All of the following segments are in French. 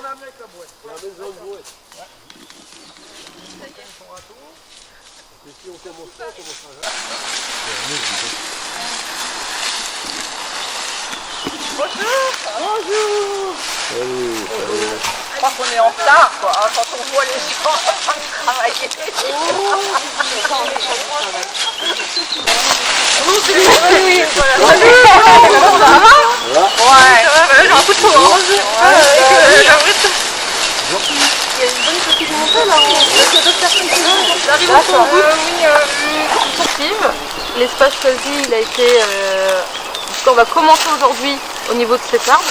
La maison de jouet. Et si on commence pas, on commencera jamais. Bonjour. Salut. Je crois qu'on est en retard, quoi, hein, quand on voit les gens en train de travailler. Oui, voilà. Ouais, j'ai un coup de peau. Il y a une bonne petite montée là. Il y a d'autres personnes qui arrivent au son bout. Oui, sportive. L'espace choisi, il a été. On va commencer aujourd'hui au niveau de cet arbre.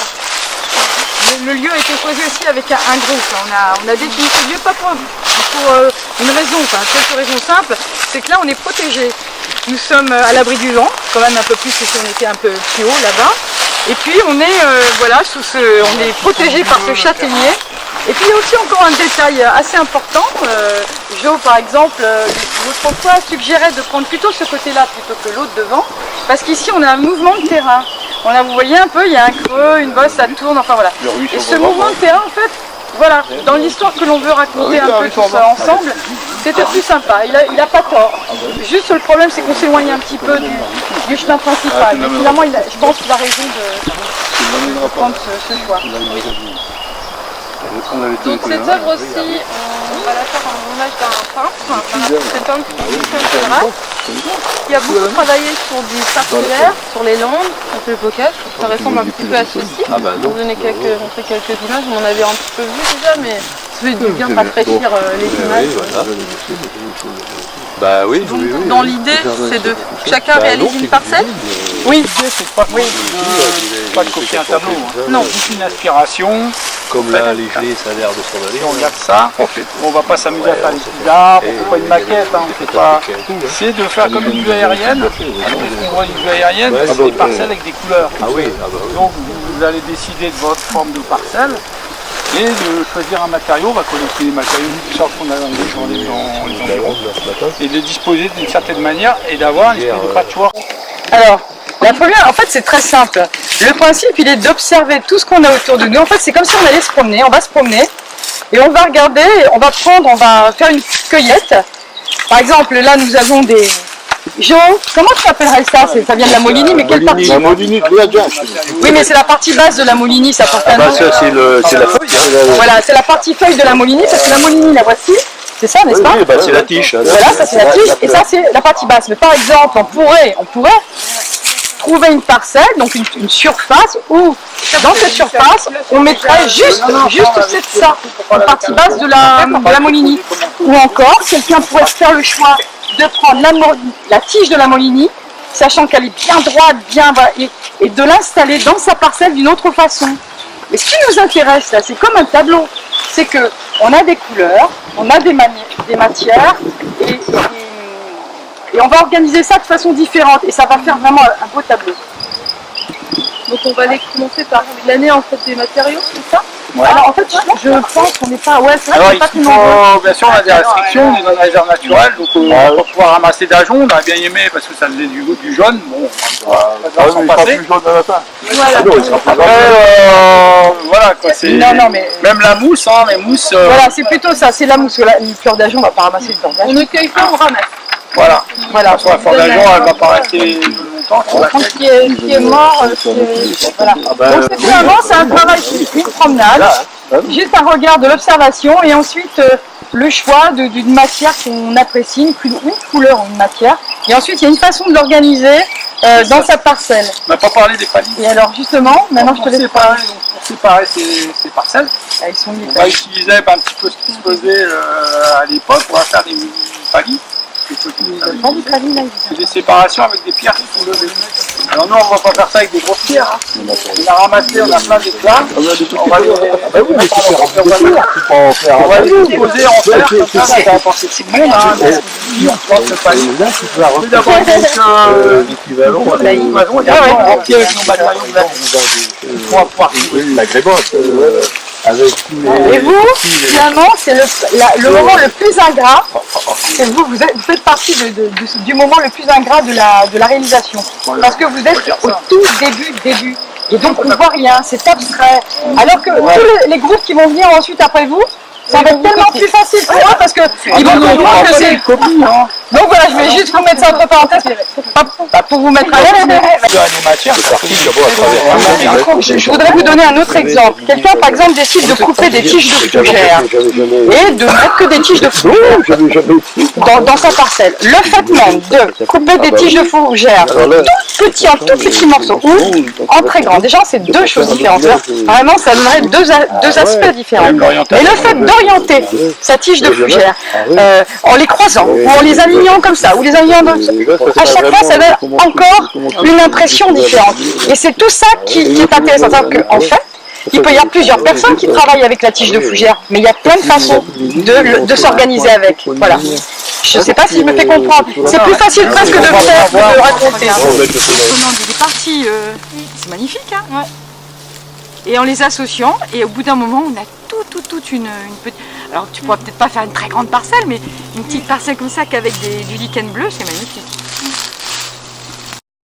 Le lieu a été choisi aussi avec un groupe. On a défini ce lieu pas pour une raison, quelques raisons simples, c'est que là on est protégé. Nous sommes à l'abri du vent, quand même un peu plus que si on était un peu plus haut là-bas. Et puis on est on est protégé par ce châtaignier. Et puis il y a aussi encore un détail assez important. Jo par exemple, l'autre fois suggérait de prendre plutôt ce côté-là plutôt que l'autre devant, parce qu'ici on a un mouvement de terrain. Vous voyez un peu, il y a un creux, une bosse, ça tourne, enfin voilà. Et ce mouvement de terrain, en fait, voilà, dans l'histoire que l'on veut raconter un peu tout ça ensemble, c'était plus sympa. Il a pas tort. Juste le problème, c'est qu'on s'éloigne un petit peu du chemin principal. Mais finalement, je pense qu'il a raison de prendre ce choix. Donc cette œuvre aussi, on va la faire en hommage d'un peintre, cet homme qui est Michel Ferrat, qui a beaucoup travaillé sur du parcellaire, sur les landes, un peu le bocage. Ça ressemble un petit peu à ceci. Je vais vous donner montrer quelques images, on en avait un petit peu vu déjà, mais ça fait du bien de rafraîchir les images. Bah oui, donc, dans l'idée, c'est de chacun réalise une parcelle. Oui, c'est pas pas de copier un tableau. Non, c'est une inspiration. comme là, les gelées, ça a l'air de s'en aller. Si on regarde ça, on va pas s'amuser à faire des petits arbres, on fait pas une maquette, on fait pas. C'est de faire comme une vue aérienne. On voit une vue aérienne, c'est des parcelles avec des couleurs. Ah oui, Donc vous allez décider de votre forme de parcelle et de choisir un matériau. On va collecter les matériaux qui sortent qu'on a dans les environs et de les disposer d'une certaine manière et d'avoir une espèce de patchwork. Alors, la première, en fait, c'est très simple. Le principe, il est d'observer tout ce qu'on a autour de nous. En fait, c'est comme si on allait se promener. On va se promener et on va regarder, on va faire une cueillette. Par exemple, là, nous avons des... Jo, comment tu appellerais ça? Ça vient de la Molini, mais quelle partie? La Molini, oui, mais c'est la partie basse de la Molini, ça porte un nom. ça, c'est la feuille. Voilà, c'est la partie feuille de la Molini, parce que la Molini, la voici. C'est ça, n'est-ce pas? Oui, bah, c'est la tige. Voilà, ça c'est la tige, et ça c'est la partie basse. Mais par exemple, on pourrait trouver une parcelle, donc une surface, où dans cette surface, on mettrait juste ça, la partie basse de la Molini. Ou encore, quelqu'un pourrait faire le choix de prendre la tige de la Molini, sachant qu'elle est bien droite, et de l'installer dans sa parcelle d'une autre façon. Mais ce qui nous intéresse là, c'est comme un tableau, c'est que on a des couleurs, on a des matières, et on va organiser ça de façon différente, et ça va faire vraiment un beau tableau. Donc on va aller commencer par planer en fait des matériaux, c'est ça? Ouais. Alors en fait, je pense qu'on n'est pas... Ouais, c'est vrai qu'on n'est pas tout nombreux. Bien sûr, on a des restrictions, on est dans la réserve naturelle, donc on va pouvoir ramasser d'ajoncs, on a bien aimé parce que ça faisait du jaune, bon, on va s'en passer. Voilà. Voilà quoi, c'est... mais... Même la mousse, hein, les mousses... Voilà, c'est plutôt ça, c'est la mousse. Une fleur d'ajonc, on ne va pas ramasser une fleur d'ajonc. On ne cueille pas, on ramasse. Voilà. Sur la fleur d'ajonc, elle ne va pas rester longtemps. Ce qui est mort, voilà. Donc finalement, c'est un travail, une promenade, juste un regard de l'observation et ensuite le choix d'une matière qu'on apprécie, une couleur ou une matière. Et ensuite, il y a une façon de l'organiser dans sa parcelle. On n'a pas parlé des paliers. Et alors justement, maintenant je te laisse parler. Pour séparer ces parcelles, Ils sont on va utiliser un petit peu ce qui se faisait à l'époque, on va faire des paliers. C'est des séparations avec des pierres qui sont levées. Alors nous on ne va pas faire ça avec des grosses pierres. On a ramassé, on a plein d'éclats. On va les poser en fer, comme ça va apporter tout le monde. On porte le palier. On peut d'abord l'équivalent. On va remplir avec nos matériaux pour pouvoir la grébotte. Et vous, finalement, c'est le moment le plus ingrat. Vous faites partie du moment le plus ingrat de la réalisation. Parce que vous êtes au tout début. Et donc on voit rien, c'est abstrait. Alors que tous les groupes qui vont venir ensuite après vous, ça va être tellement plus facile pour eux parce qu'ils vont comprendre que c'est... Donc voilà, je vais juste vous mettre ça entre parenthèses, pas pour vous mettre à l'aise, mais... Je voudrais vous donner un autre exemple. Quelqu'un, par exemple, décide de couper des tiges de fougères et de mettre que des tiges de fougères dans sa parcelle. Le fait même de couper des tiges de fougères en tout petits morceaux ou en très grands, déjà c'est deux choses différentes. Vraiment, ça donnerait deux aspects différents. Et le fait d'orienter sa tige de fougère en les croisant ou en les alignant comme ça, ou les alignant à chaque fois, ça donne encore une impression différente. Et c'est tout ça qui est intéressant. En fait, il peut y avoir plusieurs personnes qui travaillent avec la tige de fougère, mais il y a plein de façons de s'organiser avec. Voilà. Je ne sais pas si je me fais comprendre. C'est plus facile presque de faire que de raconter. Des parties, c'est magnifique, hein. Ouais. Et en les associant, et au bout d'un moment, on a toute une petite... Alors tu pourras peut-être pas faire une très grande parcelle, mais une petite parcelle comme ça qu'avavec du lichen bleu, c'est magnifique.